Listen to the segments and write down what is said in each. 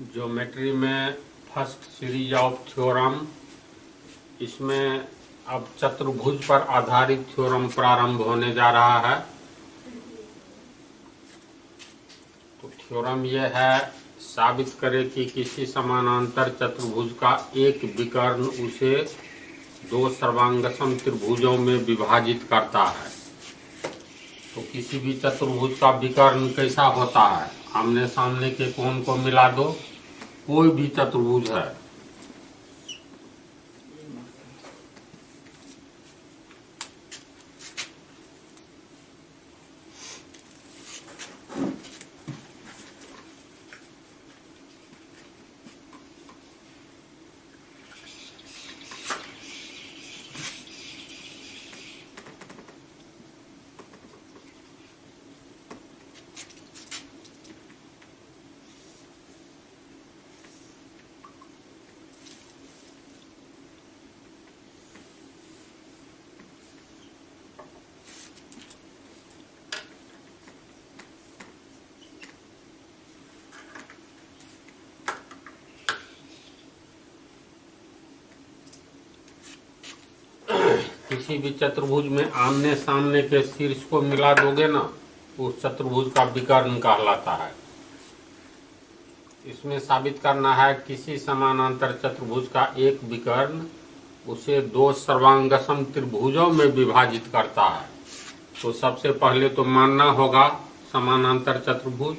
Geometry में first series of theorem, इसमें अब चतुर्भुज पर आधारित थ्योरम प्रारंभ होने जा रहा है। तो थ्योरम यह है, साबित करे कि किसी समानांतर चतुर्भुज का एक विकर्ण उसे दो सर्वांगसम त्रिभुजों में विभाजित करता है। तो किसी भी चतुर्भुज का विकर्ण कैसा होता है? आमने सामने के कोण को मिला दो, कोई भी चतुर्भुज है, किसी भी चतुर्भुज में आमने सामने के शीर्ष को मिला दोगे ना, उस चतुर्भुज का विकर्ण कहलाता है। इसमें साबित करना है किसी समानांतर चतुर्भुज का एक विकर्ण उसे दो सर्वांगसम त्रिभुजों में विभाजित करता है। तो सबसे पहले तो मानना होगा समानांतर चतुर्भुज।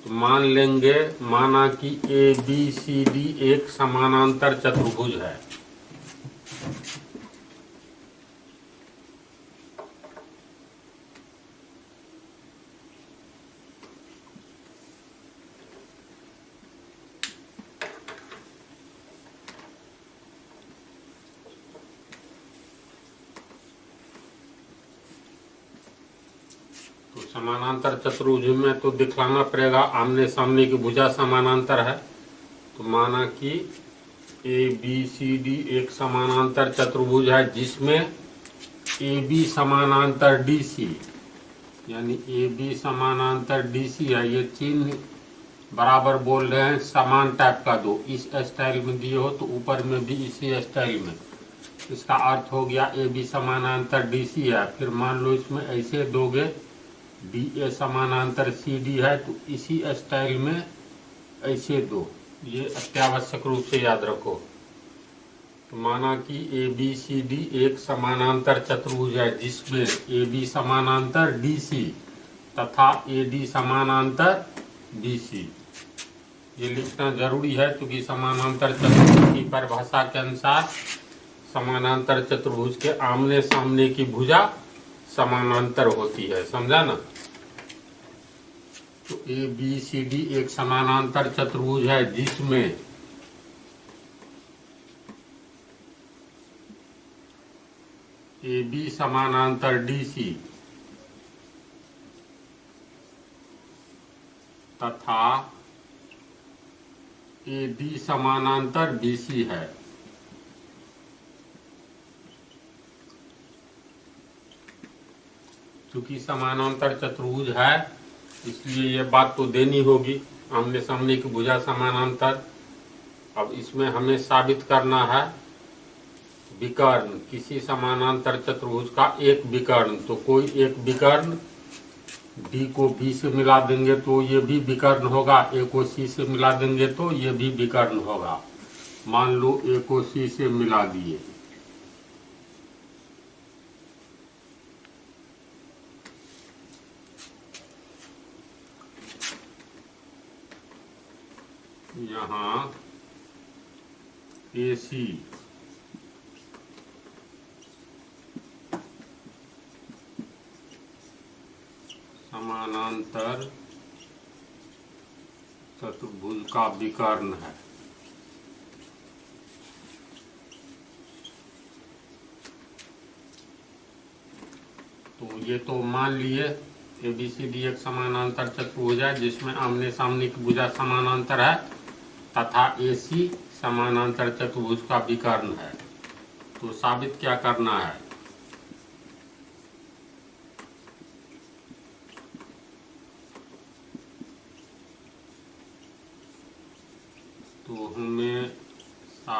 तो मान लेंगे, माना कि ABCD एक समानांतर चतुर्भुज है। तो समानांतर चतुर्भुज में तो दिखलाना पड़ेगा आमने सामने की भुजा समानांतर है। तो माना कि ABCD एक समानांतर चतुर्भुज है जिसमें AB समानांतर DC, यानी AB समानांतर DC है। ये चिन्ह बराबर बोल रहे हैं, समान टाइप का दो, इस स्टाइल में दिए हो तो ऊपर में भी इसी स्टाइल में। इसका अर्थ हो गया AB समानांतर DC है। फिर मान लो इसमें ऐसे दोगे, DA समानांतर CD है, तो इसी स्टाइल में ऐसे दो। ये अत्यावश्यक रूप से याद रखो। तो माना कि ABCD एक समानांतर चतुर्भुज है जिसमें AB समानांतर DC तथा AD समानांतर BC। ये लिखना जरूरी है क्योंकि समानांतर चतुर्भुज की परिभाषा के अनुसार समानांतर चतुर्भुज के आमने सामने की भुजा समानांतर होती है। समझा ना? तो ABCD एक समानांतर चतुर्भुज है जिसमें AB समानांतर DC तथा AD समानांतर BC है। चूंकि समानांतर चतुर्भुज है इसलिए ये बात तो देनी होगी, आमने सामने की भुजा समानांतर। अब इसमें हमें साबित करना है विकर्ण, किसी समानांतर चतुर्भुज का एक विकर्ण। तो कोई एक विकर्ण, D को B से मिला देंगे तो ये भी विकर्ण होगा, A को C से मिला देंगे तो ये भी विकर्ण होगा। मान लो A को C से मिला दिए, यहाँ AC समानांतर चतुर्भुज का विकर्ण है। तो ये तो मान लिए ABCD एक समानांतर चतुर्भुज है जिसमें आमने सामने की भुजा समानांतर है तथा AC समानांतर चतुर्भुज का विकर्ण है। तो साबित क्या करना है?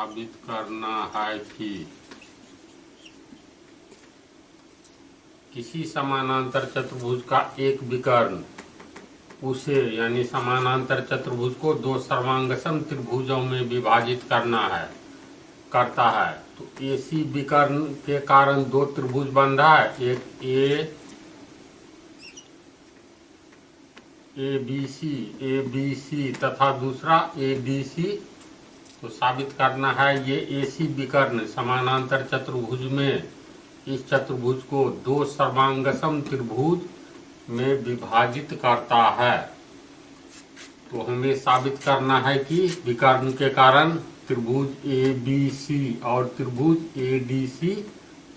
साबित करना है कि किसी समानांतर चतुर्भुज का एक विकर्ण उसे यानी समानांतर चतुर्भुज को दो सर्वांगसम त्रिभुजों में विभाजित करता है। तो एसी विकर्ण के कारण दो त्रिभुज बन रहा है, एक ए बी सी तथा दूसरा ADC। तो साबित करना है ये एसी विकर्ण समानांतर चतुर्भुज में इस चतुर्भुज को दो सर्वांगसम त्रिभुज में विभाजित करता है। तो हमें साबित करना है कि विकर्ण के कारण त्रिभुज ABC और त्रिभुज ADC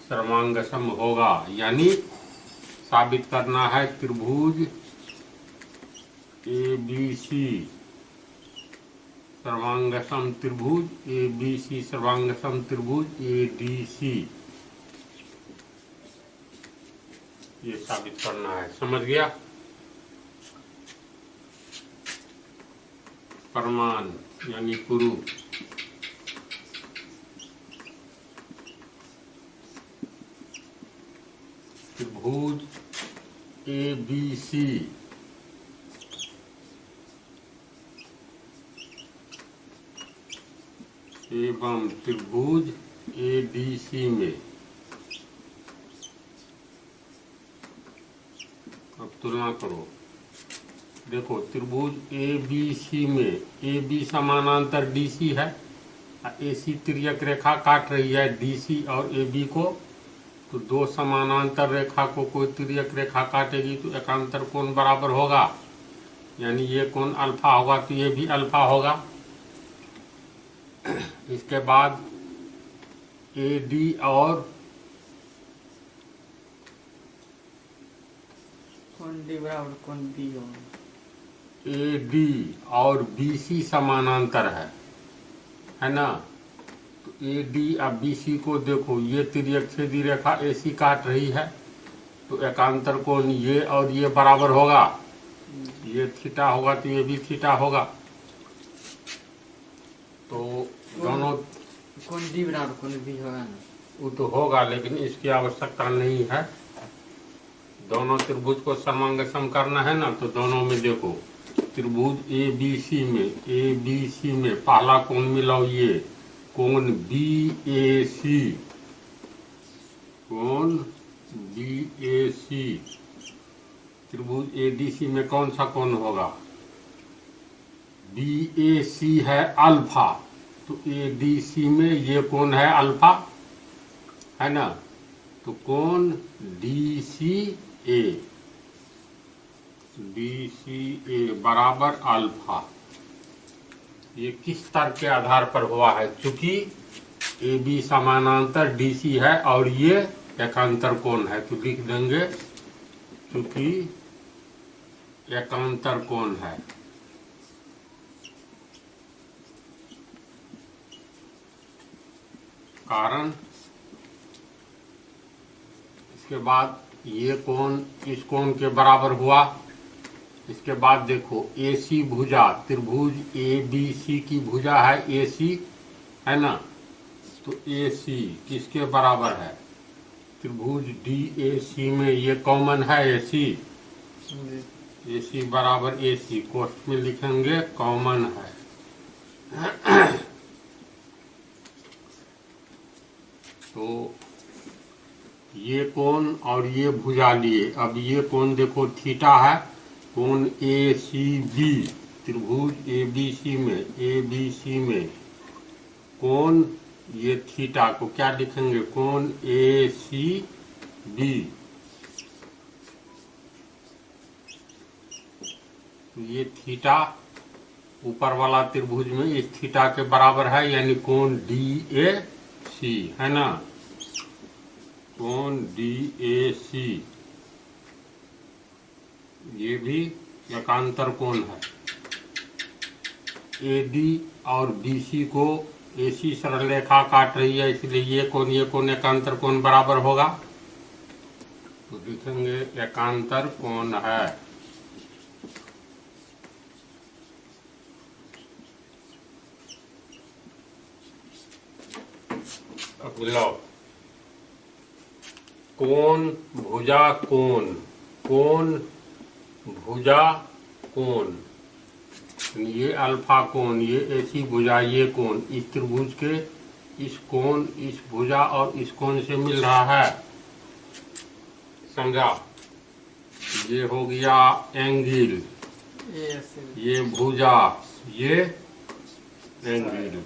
सर्वांगसम होगा, यानी साबित करना है त्रिभुज ABC सर्वांगसम त्रिभुज ABC सर्वांगसम त्रिभुज ADC, ये साबित करना है। समझ गया? प्रमाण यानी प्रूफ। त्रिभुज ABC एवं त्रिभुज ADC में, अब तुलना करो। देखो त्रिभुज ABC में AB समानांतर DC है, AC तिर्यक रेखा काट रही है DC और AB को। तो दो समानांतर रेखा को कोई तिर्यक रेखा काटेगी तो एकांतर कोण बराबर होगा, यानी ये कोण अल्फा होगा तो ये भी अल्फा होगा। इसके बाद AD और कोण D बराबर कोण B होगा। AD और BC समानांतर है ना। तो AD और BC को देखो, ये तिर्यक छेदी रेखा AC काट रही है तो एकांतर कोण ये और ये बराबर होगा, ये थीटा होगा तो ये भी थीटा होगा। तो दोनों कोण D बराबर कोण B होगा ना, वो तो होगा, लेकिन इसकी आवश्यकता नहीं है। दोनों त्रिभुज को समांगसम करना है ना, तो दोनों में देखो त्रिभुज ABC में पहला कोण मिलाओ, ये कोण BAC, कोण BAC। त्रिभुज ADC में कौन सा कोण होगा? BAC है अल्फा, तो ADC में ये कोण है अल्फा, है ना। तो कोण DCA बराबर अल्फा। ये किस तर्क के आधार पर हुआ है? चूंकि AB समानांतर DC है और ये एकांतर कोण है, तो लिख देंगे चूंकि एकांतर कोण है। कारण इसके बाद ये कोण इस कोण के बराबर हुआ। इसके बाद देखो AC भुजा, त्रिभुज ABC की भुजा है AC, है ना। तो AC किसके बराबर है? त्रिभुज DAC में ये कॉमन है AC बराबर AC, कोष्ठ में लिखेंगे कॉमन है। तो ये कोण और ये भुजा लिए। अब ये कोण देखो थीटा है, कोण ACB, त्रिभुज ABC में कोण ये थीटा को क्या लिखेंगे? कोण ACB। ये थीटा ऊपर वाला त्रिभुज में इस थीटा के बराबर है, यानी कोण DAC, है ना। कोण DAC ये भी एकांतर कोण है। AD और BC को AC सरल रेखा काट रही है, इसलिए ये कोण एकांतर कोण बराबर होगा। तो लिखेंगे एकांतर कोण है। लो कोण भुजा कोण, कोण भुजा कोण, ये अल्फा कोण, ये ऐसी भुजा, ये कोण इस त्रिभुज के इस कोण, इस भुजा और इस कोण से मिल रहा है। समझा? ये हो गया एंगल, ये ऐसे ये भुजा, ये एंगल।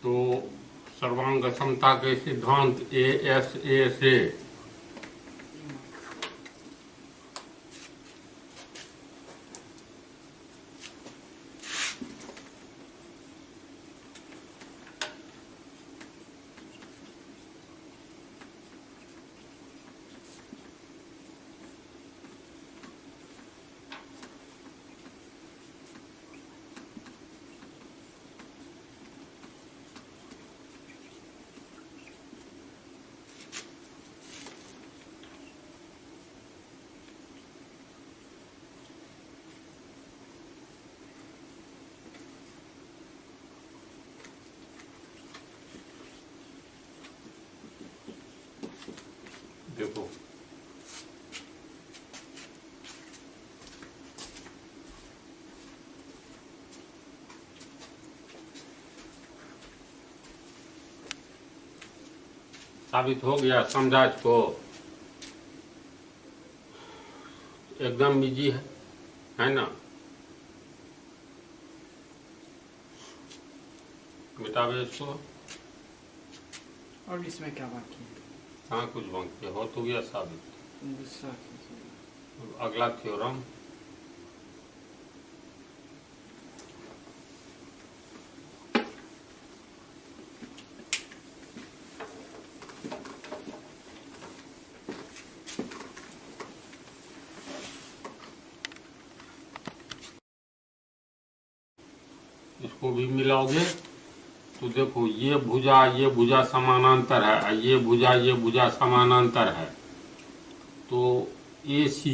तो सर्वांग समता के सिद्धांत ASA से देखो साबित हो गया। समझा इसको? एकदम इजी है ना? मिटावे इसको। और इसमें क्या बाकी है? हाँ कुछ बाकी हो तो गया साबित। दूसरा कीजिए। अगला थ्योरम इसको भी मिलाओगे तो देखो ये भुजा समानांतर है, ये भुजा समानांतर है। तो AC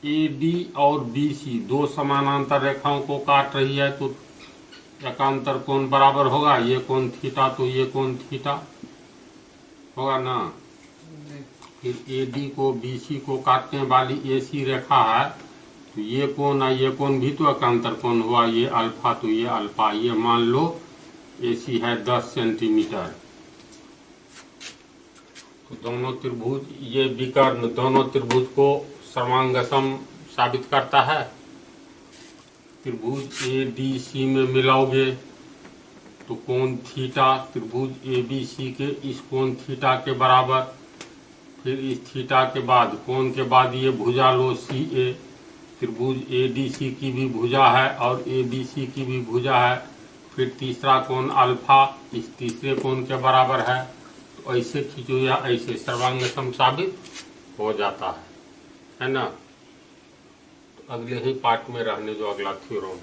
AD और BC दो समानांतर रेखाओं को काट रही है, तो एकांतर कोण बराबर होगा। ये कोण थीटा तो ये कोण थीटा होगा ना। फिर AD को BC को काटने वाली AC रेखा है, तो ये कोण है, ये कोण भी तो एकांतर कोण हुआ। ये अल्फा तो ये अल्फा, ये मान लो AC है 10 सेंटीमीटर। तो दोनों त्रिभुज, ये विकर्ण दोनों त्रिभुज को सर्वांगसम साबित करता है। त्रिभुज ADC में मिलाओगे तो कोण थीटा त्रिभुज ABC के इस कोण थीटा के बराबर। फिर इस थीटा के बाद कोण के बाद ये भुजा लो CA, त्रिभुज ADC की भी भुजा है और ABC की भी भुजा है। फिर तीसरा कोण अल्फा इस तीसरे कोण के बराबर है। तो ऐसे खींचो या ऐसे सर्वांगसम साबित हो जाता है ना। तो अगले ही पार्ट में रहने जो अगला थ्योरम।